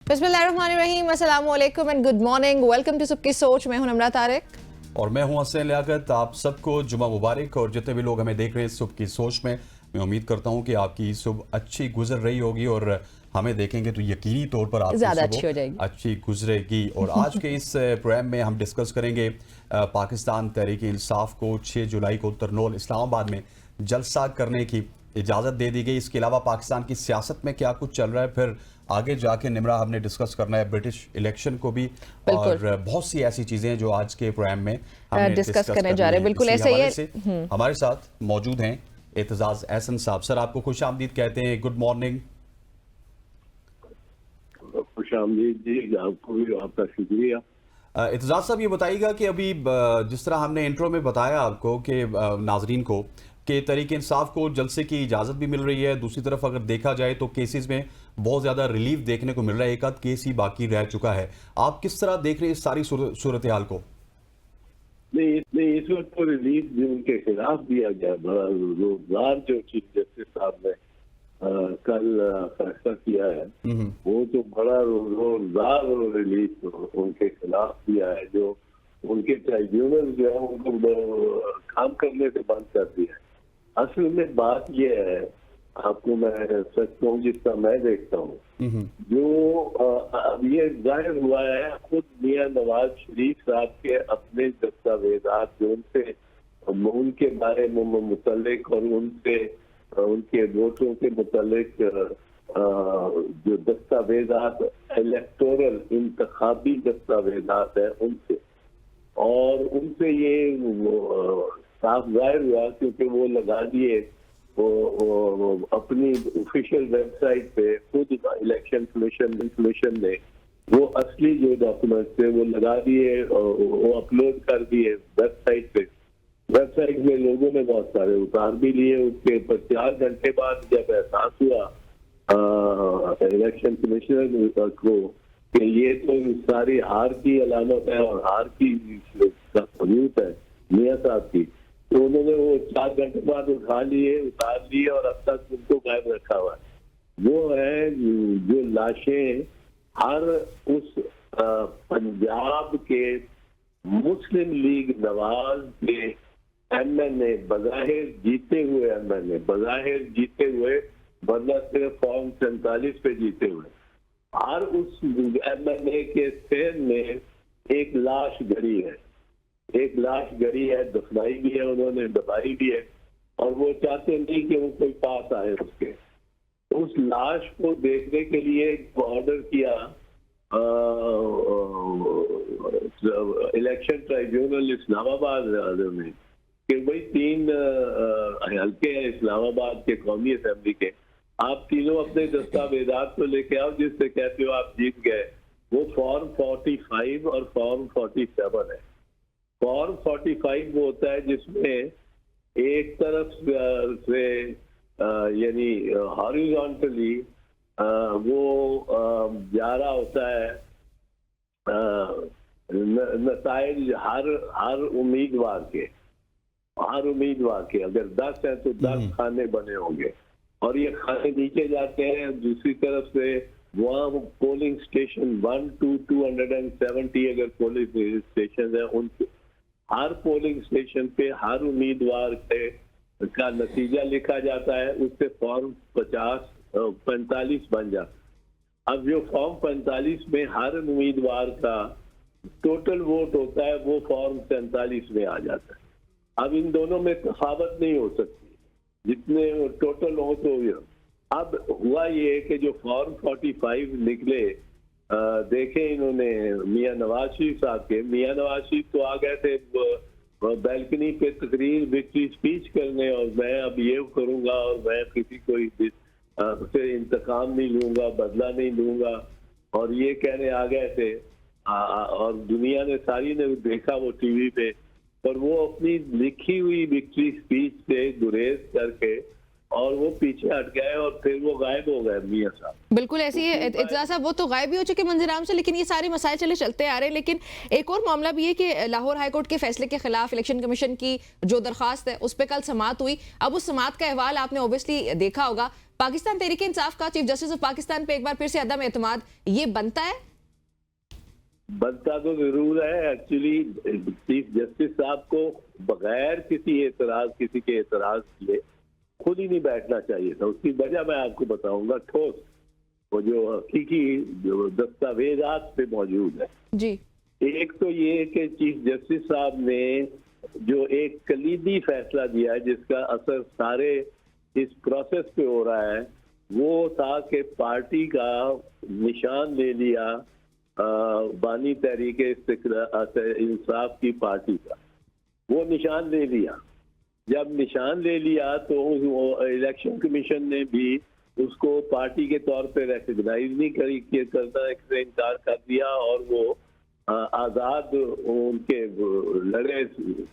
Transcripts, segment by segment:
बिस्मिल्लाहिर्रहमानिर्रहीम, अस्सलाम वालेकुम and good morning. Welcome to सबकी सोच। मैं हूं नम्रा तारिक और मैं हूं हसन लियाकत। आप सबको जुमा मुबारक। और जितने भी लोग हमें देख रहे हैं सुबह की सोच में, मैं उम्मीद करता हूं कि आपकी सुबह अच्छी गुजर रही होगी और हमें देखेंगे तो यकीनी तौर पर आपकी ज़्यादा अच्छी हो सुबह जाएगी। अच्छी गुजरेगी। और आज के इस प्रोग्राम में हम डिस्कस करेंगे पाकिस्तान तहरीक इंसाफ को 6 जुलाई को तरनोल इस्लामाबाद में जलसा करने की इजाज़त दे दी गई। इसके अलावा पाकिस्तान की सियासत में क्या कुछ चल रहा है, फिर आगे जाके निमरा हमने डिस्कस करना है ब्रिटिश इलेक्शन को भी, और बहुत सी ऐसी चीज़ें जो आज के प्रोग्राम में हमने डिस्कस करने जा रहे हैं। बिल्कुल इसी ऐसे ही हवाले है। से हमारे साथ मौजूद हैं एतजाज़ एहसन साहब। सर, आपको खुश आमदीद कहते हैं, गुड मॉर्निंग। खुश आमदीद जी, आपको भी आपका शुक्रिया। एतजाज़ साहब, ये बताइएगा कि अभी जिस तरह हमने इंट्रो में बताया आपको कि नाजरीन को कि तहरीक इंसाफ को जलसे की इजाज़त भी मिल रही है, दूसरी तरफ अगर देखा जाए तो केसेस में बहुत ज़्यादा रिलीफ देखने को मिल रहा है, एक आध केस ही बाकी रह चुका है। आप किस तरह देख रहे हैं इस सारी सूरत हाल को? नहीं, इस वक्त तो रिलीफ भी उनके खिलाफ दिया गया। बड़ा रोजगार जो चीफ जस्टिस साहब ने कल फैसला किया है, वो तो बड़ा रोजगार रिलीफ उनके खिलाफ दिया है। जो उनके ट्राइब्यूनल जो है उनको काम करने से बंद कर दिया है। असल में बात यह है, आपको मैं सच कहूँ जितना मैं देखता हूँ, जो अब ये जाहिर हुआ है खुद मियां नवाज शरीफ साहब के अपने दस्तावेजात जो उनके बारे में मुतल्लिक और उनके वोटों के मुतल्लिक जो दस्तावेजात इलेक्टोरल इंतखाबी दस्तावेजात है उनसे, और उनसे ये साफ जाहिर हुआ क्योंकि वो लगा दिए वो अपनी ऑफिशियल वेबसाइट पे खुद इलेक्शन कमीशन ने वो असली जो डॉक्यूमेंट्स थे वो लगा दिए और वो अपलोड कर दिए वेबसाइट पे। वेबसाइट में लोगों ने बहुत सारे उतार भी लिए। उसके ऊपर 4 घंटे बाद जब एहसास हुआ इलेक्शन कमिश्नर को कि ये तो सारी हार की अलामत है और हार की सबूत है मियां साहब की, तो उन्होंने वो 4 घंटे बाद उतार लिए और अब तक उनको गायब रखा हुआ है। वो है जो लाशें हर उस पंजाब के मुस्लिम लीग नवाज के एमएनए बज़ाहिर जीते हुए वरना सिर्फ फॉर्म 47 पे जीते हुए, हर उस एमएनए के सेल में एक लाश गड़ी है, दफनाई भी है उन्होंने, दबाई भी है, और वो चाहते नहीं कि वो कोई पास आए उसके। उस लाश को देखने के लिए ऑर्डर किया इलेक्शन ट्राइब्यूनल इस्लामाबाद में कि भाई 3 हल्के हैं इस्लामाबाद के कौमी असेंबली के, आप तीनों अपने दस्तावेजात को लेके आओ जिससे कहते हो आप जीत गए। वो फॉर्म 45 और फॉर्म 47 है। फॉर्म 45 वो होता है जिसमें एक तरफ से यानी हॉरिजॉन्टली वो जा रहा होता है नताइज हर उम्मीदवार के अगर 10 है तो 10 खाने बने होंगे और ये खाने नीचे जाते हैं। दूसरी तरफ से वहाँ पोलिंग स्टेशन 1 to 270 अगर पोलिंग स्टेशन है, उनके हर पोलिंग स्टेशन पे हर उम्मीदवार का नतीजा लिखा जाता है, उससे फॉर्म 45 बन जाता है। अब जो फॉर्म 45 में हर उम्मीदवार का टोटल वोट होता है वो फॉर्म 47 में आ जाता है। अब इन दोनों में तफावत नहीं हो सकती, जितने टोटल हो तो अब हुआ ये कि जो फॉर्म 45 निकले, देखे इन्होंने मियां नवाज शरीफ साहब के, मियां नवाज शरीफ तो आ गए थे बैल्कनी पे तकरीर विक्ट्री स्पीच करने, और मैं अब ये करूंगा और मैं किसी को से इंतकाम नहीं लूंगा, बदला नहीं लूंगा, और ये कहने आ गए थे। और दुनिया ने सारी ने देखा वो टीवी पे, और वो अपनी लिखी हुई विक्ट्री स्पीच से गुरेज करके और वो पीछे हट गए और फिर वो गायब हो गए मियां साहब। बिल्कुल ऐसी है एतजाज़ साहब, वो तो गायब भी हो चुके मंजराम से, लेकिन ये सारे मसाइल चलते आ रहे हैं। लेकिन एक और मामला भी है कि लाहौर हाईकोर्ट के फैसले के खिलाफ इलेक्शन कमीशन की जो दरखास्त है उस पर कल समाअत हुई। अब उस समाअत का अहवाल आपने ओबियसली देखा होगा, पाकिस्तान तहरीक इंसाफ का चीफ जस्टिस ऑफ पाकिस्तान पे एक बार फिर से अदम एतमाद ये बनता है? बनता तो जरूर है। एक्चुअली चीफ जस्टिस साहब को बगैर किसी के एतराज किए खुद ही नहीं बैठना चाहिए था। उसकी वजह मैं आपको बताऊंगा। ठोस वो जो हकीकी जो दस्तावेजात पे मौजूद है जी। एक तो ये कि चीफ जस्टिस साहब ने जो एक कलीदी फैसला दिया है जिसका असर सारे इस प्रोसेस पे हो रहा है, वो था कि पार्टी का निशान ले लिया बानी तहरीक इंसाफ की पार्टी का। वो निशान ले लिया। जब निशान ले लिया तो इलेक्शन कमीशन ने भी उसको पार्टी के तौर पे रिकग्नाइज नहीं करना से इनकार कर दिया और वो आज़ाद उनके लड़े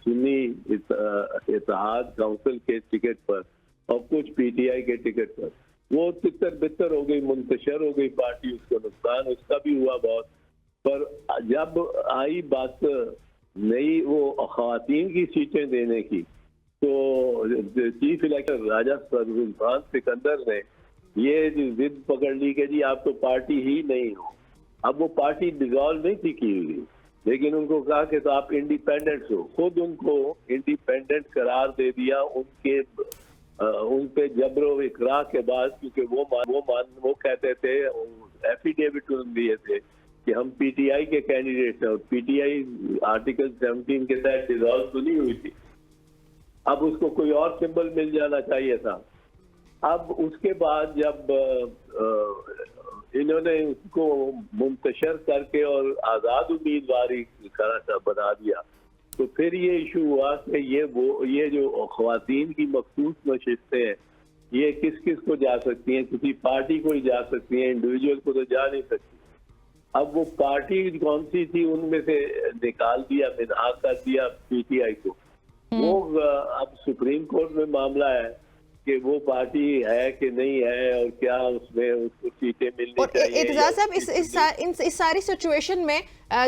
सुन्नी इत्तेहाद काउंसिल के टिकट पर और कुछ पीटीआई के टिकट पर वो तितर बितर हो गई, मुंतशर हो गई पार्टी। उसको नुकसान उसका भी हुआ बहुत। पर जब आई बात नई वो खवातीन की सीटें देने की तो चीफ इलेक्टर राजा सरफराज सिकंदर ने ये जिद पकड़ ली कि जी आप तो पार्टी ही नहीं हो। अब वो पार्टी डिसॉल्व नहीं थी की हुई, लेकिन उनको कहा कि तो आप इंडिपेंडेंट हो। खुद उनको इंडिपेंडेंट करार दे दिया उन पे जबरो इकरार के बाद, क्योंकि वो कहते थे, एफिडेविट दिए थे कि हम पीटीआई के कैंडिडेट हैं और पीटीआई आर्टिकल 17 के तहत डिसॉल्व तो नहीं हुई थी। अब उसको कोई और सिंबल मिल जाना चाहिए था। अब उसके बाद जब इन्होंने उसको मुंतशर करके और आज़ाद उम्मीदवारी बना दिया तो फिर ये इशू हुआ कि ये जो ख्वातीन की मखसूस नशिस्तें हैं ये किस किस को जा सकती हैं। किसी पार्टी को ही जा सकती हैं, इंडिविजुअल को तो जा नहीं सकती। अब वो पार्टी कौन सी थी उनमें से निकाल दिया, मिनहा कर दिया पीटीआई को। वो अब सुप्रीम कोर्ट में मामला है कि वो पार्टी है कि नहीं है और क्या उसमें उसको सीटें मिलनी चाहिए। इत्तेज़ाज़ साहब, इस सारी सिचुएशन में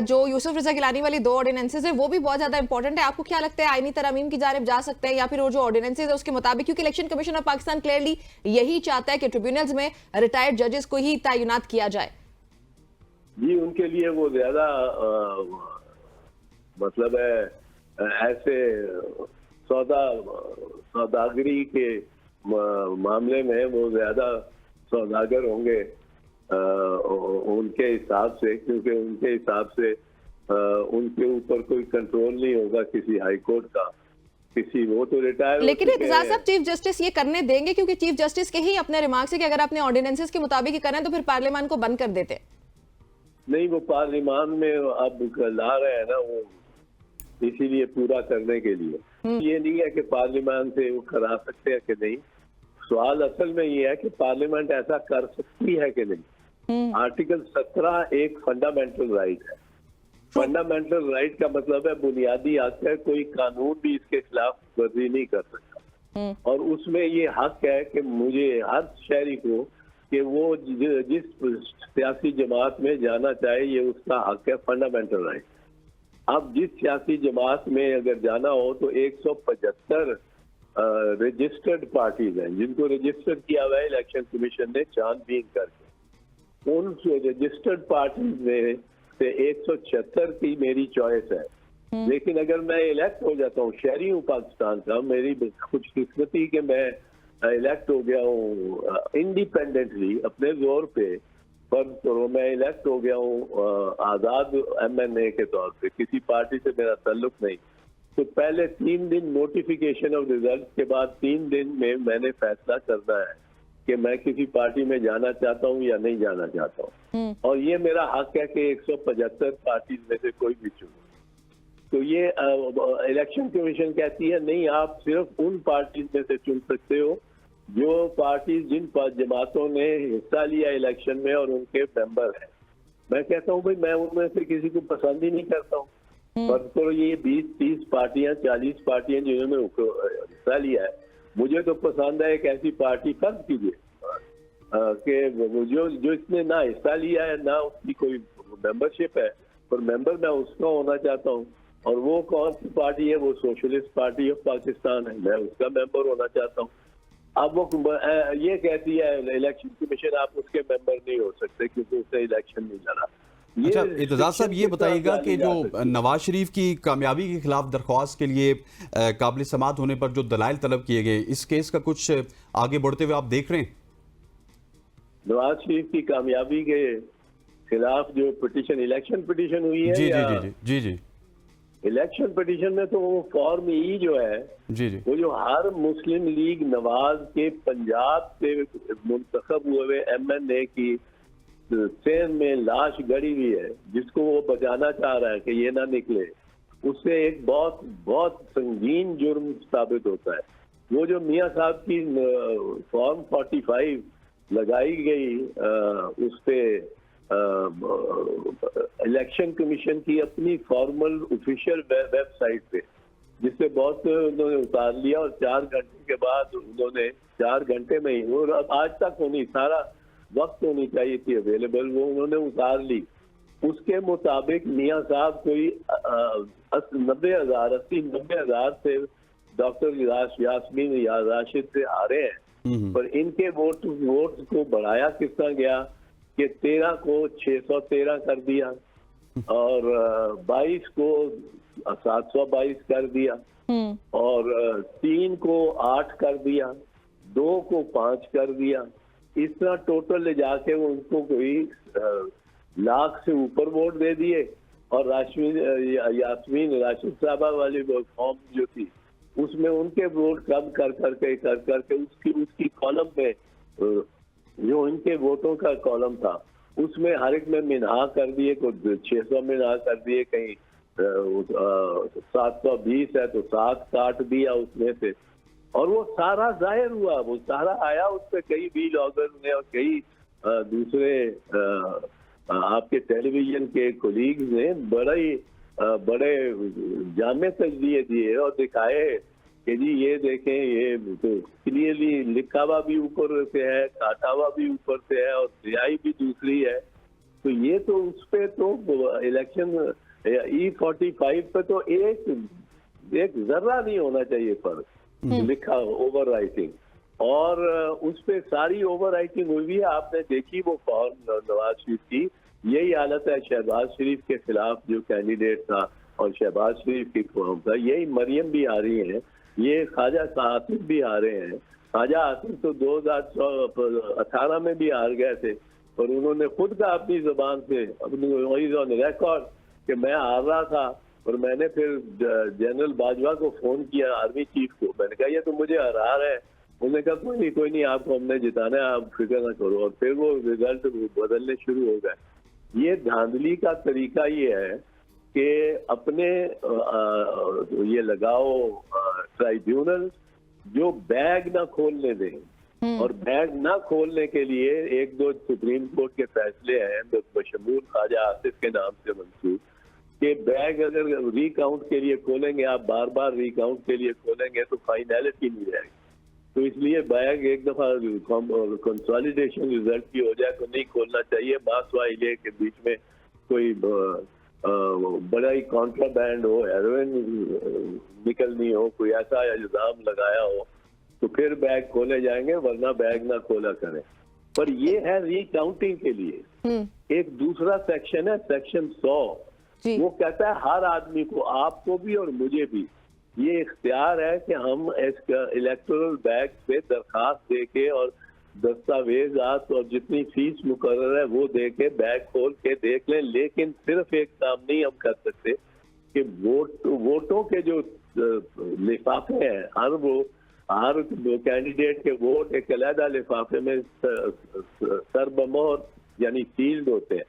जो यूसुफ रजा गिलानी वाली 2 ऑर्डिनेंसेस है वो भी बहुत ज्यादा इंपॉर्टेंट है। आपको क्या लगता है आईनी तरमीम की जानिब जा सकते हैं या फिर वो जो ऑर्डिनेंसेस है उसके मुताबिक, क्योंकि election commission of Pakistan clearly यही चाहता है कि ट्रिब्यूनल्स में रिटायर्ड जजेस को ही तैनात किया जाए। जी, उनके लिए वो ज्यादा मतलब है ऐसे सौदागरी के मामले में वो ज्यादा सौदागर होंगे उनके हिसाब से, क्योंकि उनके हिसाब से उनके ऊपर कोई कंट्रोल नहीं होगा किसी हाई कोर्ट का, किसी वो तो रिटायर। लेकिन इत्तेज़ाज़ साहब चीफ जस्टिस ये करने देंगे? क्योंकि चीफ जस्टिस के ही अपने रिमार्क्स है कि अगर आपने ऑर्डिनेंसेस के मुताबिक ही करना है तो फिर पार्लियामान को बंद कर देते। नहीं, वो पार्लियामान में अब ला रहे हैं ना वो इसीलिए पूरा करने के लिए। ये नहीं है कि पार्लियामान से वो करा सकते हैं कि नहीं। सवाल असल में ये है कि पार्लियामेंट ऐसा कर सकती है कि नहीं। आर्टिकल 17 एक फंडामेंटल राइट है। फंडामेंटल राइट का मतलब है बुनियादी हक है, कोई कानून भी इसके खिलाफ वर्जी नहीं कर सकता। और उसमें ये हक है कि मुझे हर शहरी को कि वो जिस सियासी जमात में जाना चाहे ये उसका हक है, फंडामेंटल राइट। अब जिस सियासी जमात में अगर जाना हो तो 175 रजिस्टर्ड पार्टीज हैं जिनको रजिस्टर किया हुआ है इलेक्शन कमीशन ने छानबीन करके। उन रजिस्टर्ड पार्टीज में से 176 की मेरी चॉइस है। लेकिन अगर मैं इलेक्ट हो जाता हूँ, शहरी हूँ पाकिस्तान का, मेरी खुशकिस्मती कि मैं इलेक्ट हो गया हूँ इंडिपेंडेंटली अपने जोर पे, पर तो मैं इलेक्ट हो गया हूँ आज़ाद MNA के तौर पे, किसी पार्टी से मेरा ताल्लुक नहीं। तो पहले 3 दिन नोटिफिकेशन ऑफ रिजल्ट के बाद 3 दिन में मैंने फैसला करना है कि मैं किसी पार्टी में जाना चाहता हूँ या नहीं जाना चाहता हूँ। और ये मेरा हक है कि 175 पार्टीज में से कोई भी चुनो। तो ये इलेक्शन कमीशन कहती है नहीं, आप सिर्फ उन पार्टीज में से चुन सकते हो जो पार्टी जिन जमातों ने हिस्सा लिया इलेक्शन में और उनके मेंबर हैं। मैं कहता हूँ भाई मैं उनमें से किसी को पसंद ही नहीं करता हूँ, पर तो ये 20-30 पार्टियां 40 पार्टियां जिन्होंने हिस्सा लिया है, मुझे तो पसंद है एक ऐसी पार्टी फर्ज कीजिए कि जो इसने ना हिस्सा लिया है ना उसकी कोई मेंबरशिप है, पर मेंबर मैं उसका होना चाहता हूँ। और वो कौन सी पार्टी है? वो सोशलिस्ट पार्टी ऑफ पाकिस्तान है, मैं उसका मेंबर होना चाहता हूँ। अब वो ये कहती है इलेक्शन कमीशन, आप उसके मेंबर नहीं हो सकते क्योंकि उसने इलेक्शन नहीं लड़ा। अच्छा एतजाज साहब, ये बताइएगा कि जो नवाज शरीफ की कामयाबी के खिलाफ दरख्वास्त के लिए काबिल समाअत होने पर जो दलाइल तलब किए गए, इस केस का कुछ आगे बढ़ते हुए आप देख रहे हैं? नवाज शरीफ की कामयाबी के खिलाफ जो पिटीशन, इलेक्शन पिटीशन हुई है, जी जी या जी जी जी जी इलेक्शन पिटीशन में तो वो फॉर्म ई जो है, जी जी वो जो हर मुस्लिम लीग नवाज के पंजाब से मुंतखब हुए MNA की ट्रेन में लाश गड़ी हुई है, जिसको वो बचाना चाह रहा है कि ये ना निकले, उससे एक बहुत बहुत संगीन जुर्म साबित होता है। वो जो मियां साहब की फॉर्म 45 लगाई गई उस पे इलेक्शन कमीशन की अपनी फॉर्मल ऑफिशियल वेबसाइट पे, जिससे बहुत से उन्होंने उतार लिया और 4 घंटे के बाद उन्होंने 4 घंटे में ही, और अब आज तक होनी, सारा वक्त होनी चाहिए थी अवेलेबल, वो उन्होंने उतार ली। उसके मुताबिक मियां साहब कोई 80-90,000 से डॉक्टर यास्मीन या राशिद से आ रहे हैं, पर इनके वोट को बढ़ाया किस तरह गया कि 13 को 613 कर दिया और 22 को 722 कर दिया और 3 को 8 कर दिया, 2 को 5 कर दिया। इस तरह टोटल ले जाके उनको कोई लाख से ऊपर वोट दे दिए। और यास्मीन राशिद साहबा वाली फॉर्म जो थी उसमें उनके वोट कम कर करके उसकी कॉलम पे जो इनके वोटों का कॉलम था उसमें हर एक में मिनहा कर दिए, कोई 600 मिनहा कर दिए, कहीं 720 है तो 7 काट दिया उसमें से, और वो सारा जाहिर हुआ, वो सारा आया उस पर कई बी लॉगर ने और कई दूसरे आपके टेलीविजन के कोलीग्स ने बड़े जामे तजदिए दिए और दिखाए कि जी ये देखें, ये तो क्लियरली लिखा हुआ भी ऊपर से है, काटा हुआ भी ऊपर से है और सियाही भी दूसरी है। तो ये तो उस पे तो इलेक्शन E45 पे तो एक जर्रा नहीं होना चाहिए फर्क लिखा ओवर राइटिंग, और उस पे सारी ओवर राइटिंग हुई है। आपने देखी वो फॉर्म नवाज शरीफ की, यही हालत है शहबाज शरीफ के खिलाफ जो कैंडिडेट था और शहबाज शरीफ की फॉर्म था, यही मरियम भी आ रही हैं, ये ख्वाजा आसिफ भी आ रहे हैं। ख्वाजा आसिफ तो 2018 में भी हार गए थे और उन्होंने खुद का अपनी जुबान से अपनी रिकॉर्ड कि मैं हार रहा था और मैंने फिर जनरल बाजवा को फोन किया, आर्मी चीफ को, मैंने कहा ये तो मुझे हरा रहा है। उन्होंने कहा कोई नहीं आपको हमने जिताना है, आप फिक्र ना करो, और फिर वो रिजल्ट बदलने शुरू हो गए। ये धांधली का तरीका ये है कि अपने ये लगाओ ट्राइब्यूनल जो बैग ना खोलने दें, और बैग ना खोलने के लिए 1-2 सुप्रीम कोर्ट के फैसले हैं बशमूल ख्वाजा आसिफ के नाम से मंसूब, कि बैग अगर रिकाउंट के लिए खोलेंगे, आप बार बार रिकाउंट के लिए खोलेंगे तो फाइनलिटी नहीं रहेगी। तो इसलिए बैग एक दफा कंसोलिडेशन रिजल्ट की हो जाए तो नहीं खोलना चाहिए। मासवाइले के बीच में कोई बड़ा ही कॉन्ट्राबैंड हो, हेरोइन निकलनी हो, कोई ऐसा इल्जाम लगाया हो तो फिर बैग खोले जाएंगे, वरना बैग ना खोला करें। पर ये है रिकाउंटिंग के लिए। एक दूसरा सेक्शन है, सेक्शन 100, वो कहता है हर आदमी को, आपको भी और मुझे भी, ये इख्तियार है कि हम इलेक्टोरल बैग पे दरखास्त दे के और दस्तावेजात और जितनी फीस मुकर्रर है वो दे के बैग खोल के देख लें। लेकिन सिर्फ एक काम नहीं हम कर सकते कि वोटों के जो लिफाफे हैं, हर कैंडिडेट के वोट एक अलग लिफाफे में सरबमोहर यानी सील्ड होते हैं,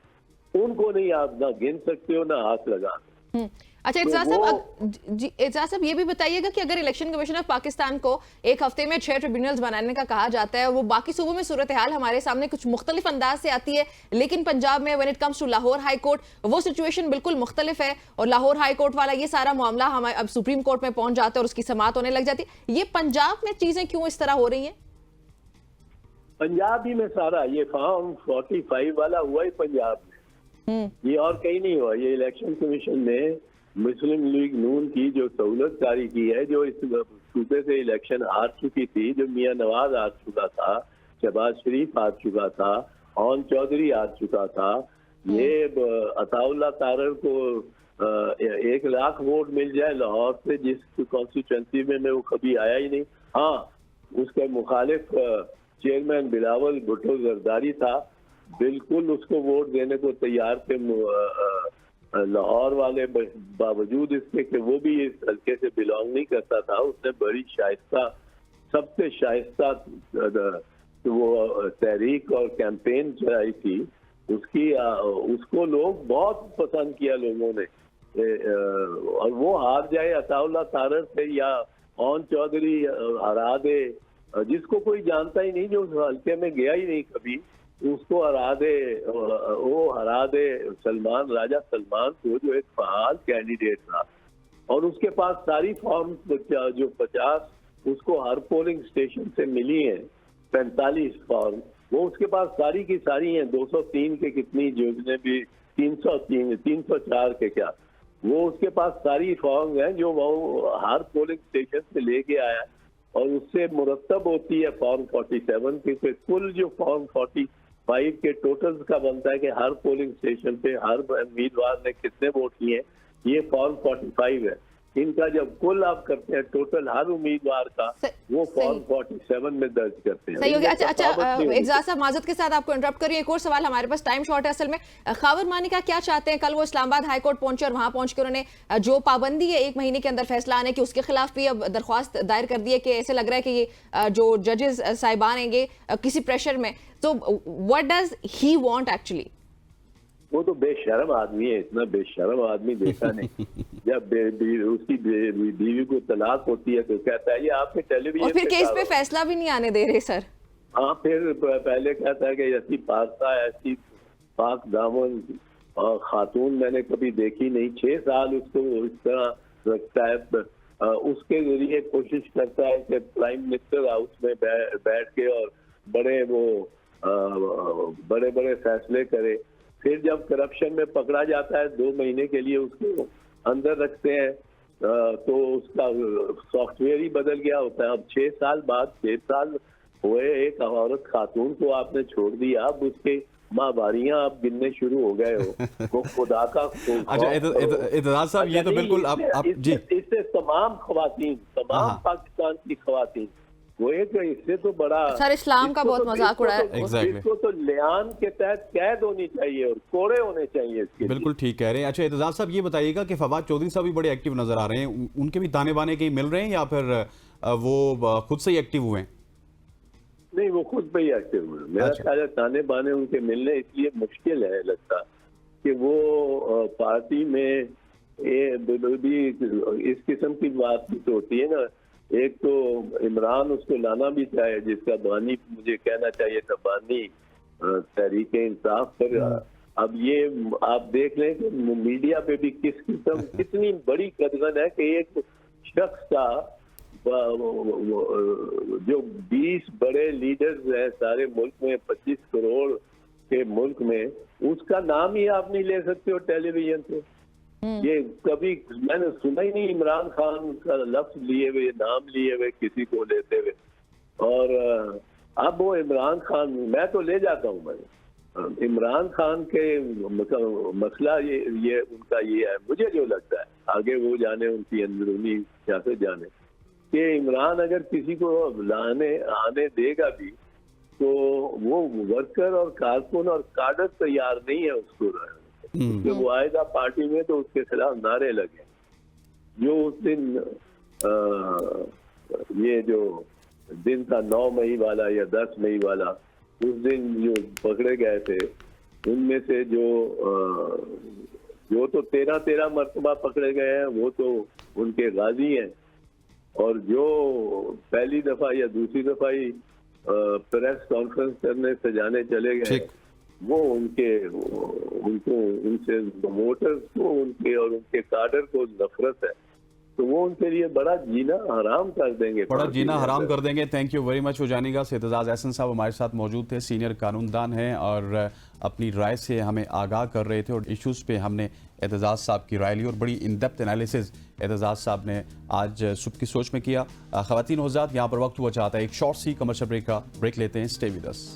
उनको नहीं आप ना गिन सकते हो ना हाथ लगा सकते। अच्छा एजाज साहब ये भी बताइएगा कि अगर इलेक्शन कमीशन ऑफ पाकिस्तान को एक हफ्ते में 6 ट्रिब्यूनल्स बनाने का कहा जाता है, वो बाकी सूबों में सूरत हाल हमारे सामने कुछ मुख्तलिफ अंदाज से आती है, लेकिन पंजाब में when it comes to Lahore high court वो सिचुएशन बिल्कुल मुख्तलिफ है और लाहौर हाई कोर्ट वाला ये सारा मामला हमारे अब सुप्रीम कोर्ट में पहुंच जाता है और उसकी समाअत होने लग जाती है। ये पंजाब में चीजें क्यों इस तरह हो रही हैं? पंजाब ही में सारा ये फॉर्म 45 वाला हुआ ही पंजाब में, ये और कहीं नहीं हुआ। ये इलेक्शन कमीशन ने मुस्लिम लीग नून की जो सहूलत जारी की है, जो इस सूबे से इलेक्शन हार चुकी थी, जो मियां नवाज हार चुका था, शहबाज शरीफ हार चुका था, ओन चौधरी हार चुका था, ये अताउल्लाह तारर को 1 लाख वोट मिल जाए लाहौर से, जिस कॉन्स्टिट्यूंसी में वो कभी आया ही नहीं। हाँ, उसके मुखालिफ चेयरमैन बिलावल भुट्टो जरदारी था, बिल्कुल उसको वोट देने को तैयार थे लाहौर वाले, बावजूद इसके कि वो भी इस हल्के से बिलोंग नहीं करता था। उसने बड़ी शाइस्ता, सबसे शाइस्ता वो तहरीक और कैंपेन चलाई थी उसकी, उसको लोग बहुत पसंद किया लोगों ने। और वो हार जाए अताउल्लाह तारर से या ओन चौधरी हरा दे, जिसको कोई जानता ही नहीं, जो उस हल्के में गया ही नहीं कभी, उसको हरा दे, वो हरा दे सलमान, राजा सलमान को, जो एक फहाल कैंडिडेट था। और उसके पास सारी फॉर्म जो 50 उसको हर पोलिंग स्टेशन से मिली है, 45 फॉर्म, वो उसके पास सारी की सारी हैं। 203 के कितनी, जो भी 303 304 के क्या, वो उसके पास सारी फॉर्म हैं जो वो हर पोलिंग स्टेशन से लेके आया। और उससे मुरतब होती है फॉर्म 47 की, तो कुल जो फॉर्म 45 के टोटल्स का बनता है कि हर पोलिंग स्टेशन पे हर उम्मीदवार ने कितने वोट किए, ये फॉर्म 45 है। इनका जब कुल आप करते हैं टोटल हर उम्मीदवार का, वो फॉर्म 47 में दर्ज करते हैं। सही हो गया। अच्छा, एग्जाज साहब, माजरत के साथ आपको इंटरप्ट करिए, एक और सवाल, हमारे पास टाइम शॉर्ट है असल में। खावर मानिका क्या चाहते हैं? कल वो इस्लामाबाद हाई कोर्ट पहुंचे और वहां पहुंच कर उन्होंने जो पाबंदी है 1 महीने के अंदर फैसला आने की, उसके खिलाफ भी अब दरख्वास्त दायर कर दी है कि ऐसे लग रहा है कि ये जो जजेस साहिबान हैं किसी प्रेशर में, तो what does he want actually? वो तो बेशर्म आदमी है, इतना बेशर्म आदमी देखा नहीं। जब उसकी बीवी को तलाक होती है तो कहता है ये आपके टेलीविजन, और फिर केस पे फैसला भी नहीं आने दे रहे सर। हाँ, फिर पहले कहता है कि ऐसी पाकता, ऐसी पाक दामन और खातून मैंने कभी देखी नहीं। 6 साल उसको इस तरह रखता है, उसके जरिए कोशिश करता है कि प्राइम मिनिस्टर हाउस में बैठ के और बड़े बड़े फैसले करे। फिर जब करप्शन में पकड़ा जाता है 2 महीने के लिए उसको अंदर रखते हैं, तो उसका सॉफ्टवेयर ही बदल गया होता है। अब 6 साल बाद, 6 साल हुए, एक औरत खातून को आपने छोड़ दिया, अब उसके माहवारियां आप गिनने शुरू हो गए हो। वो खुदा का अच्छा, एतजाज साहब, ये तो बिल्कुल आप जी, इससे तमाम खवातीन, तमाम पाकिस्तान की खवातीन, वो एक इससे तो बड़ा सर इस्लाम का बहुत मजाक उड़ा है। इसको तो लियान के तहत कैद होनी चाहिए और कोड़े होने चाहिए इसके। बिल्कुल ठीक कह रहे हैं। अच्छा, एतजाज साहब, ये बताइएगा कि फवाद चौधरी साहब भी बड़े एक्टिव नजर आ रहे हैं, उनके भी ताने बाने कहीं मिल रहे हैं या फिर वो खुद से ही एक्टिव हुए हैं? नहीं, वो खुद पे ही एक्टिव हुए। मेरा ख्याल है ताने बाने उनके मिलने इसलिए मुश्किल है लगता कि वो पार्टी में भी इस किस्म की बातचीत होती है ना। एक तो इमरान उसको लाना भी चाहे, जिसका बानी मुझे कहना चाहिए था, बानी तहरीक इंसाफ पर। अब ये आप देख लें कि मीडिया पे भी किस किस्म कितनी बड़ी कदगन है कि एक शख्स का जो 20 बड़े लीडर्स हैं सारे मुल्क में, 25 करोड़ के मुल्क में, उसका नाम ही आप नहीं ले सकते हो टेलीविजन पे। ये कभी मैंने सुना ही नहीं इमरान खान का लफ्ज लिए हुए, नाम लिए हुए किसी को लेते हुए। और अब वो इमरान खान, मैं तो ले जाता हूँ, मैं इमरान खान के मसला ये उनका ये है, मुझे जो लगता है, आगे वो जाने, उनकी अंदरूनी सियासत जाने, कि इमरान अगर किसी को आने देगा भी तो वो वर्कर और कारकुन और काडर तैयार नहीं है उसको। जब वो आएगा पार्टी में तो उसके खिलाफ नारे लगे। जो उस दिन ये जो दिन था 9 मई वाला या 10 मई वाला, उस दिन जो पकड़े गए थे उनमें से जो तो 13 मरतबा पकड़े गए हैं वो तो उनके गाजी हैं, और जो पहली दफा या दूसरी दफा ही प्रेस कॉन्फ्रेंस करने सजाने चले गए, वो उनसे वोटर्स को, उनके और उनके काडर को नफरत है। तो वो उनके लिए बड़ा जीना हराम कर देंगे। बड़ा फांसी जीना के हराम अंदर। कर देंगे। Thank you very much. हो जानेगा से एतजाज एहसन साहब हमारे साथ मौजूद थे, सीनियर कानूनदान हैं और अपनी राय से हमें आगाह कर रहे थे और इश्यूज़ पे हमने एतजाज साहब की राय ली और बड़ी इन डेप्थ एनालिसिस एतजाज साहब ने आज सुबह की सोच में किया। ख़वातीन हज़रात, यहाँ पर वक्त हुआ चाहता है एक शॉर्ट सी कमर्शियल ब्रेक लेते हैं। Stay with us.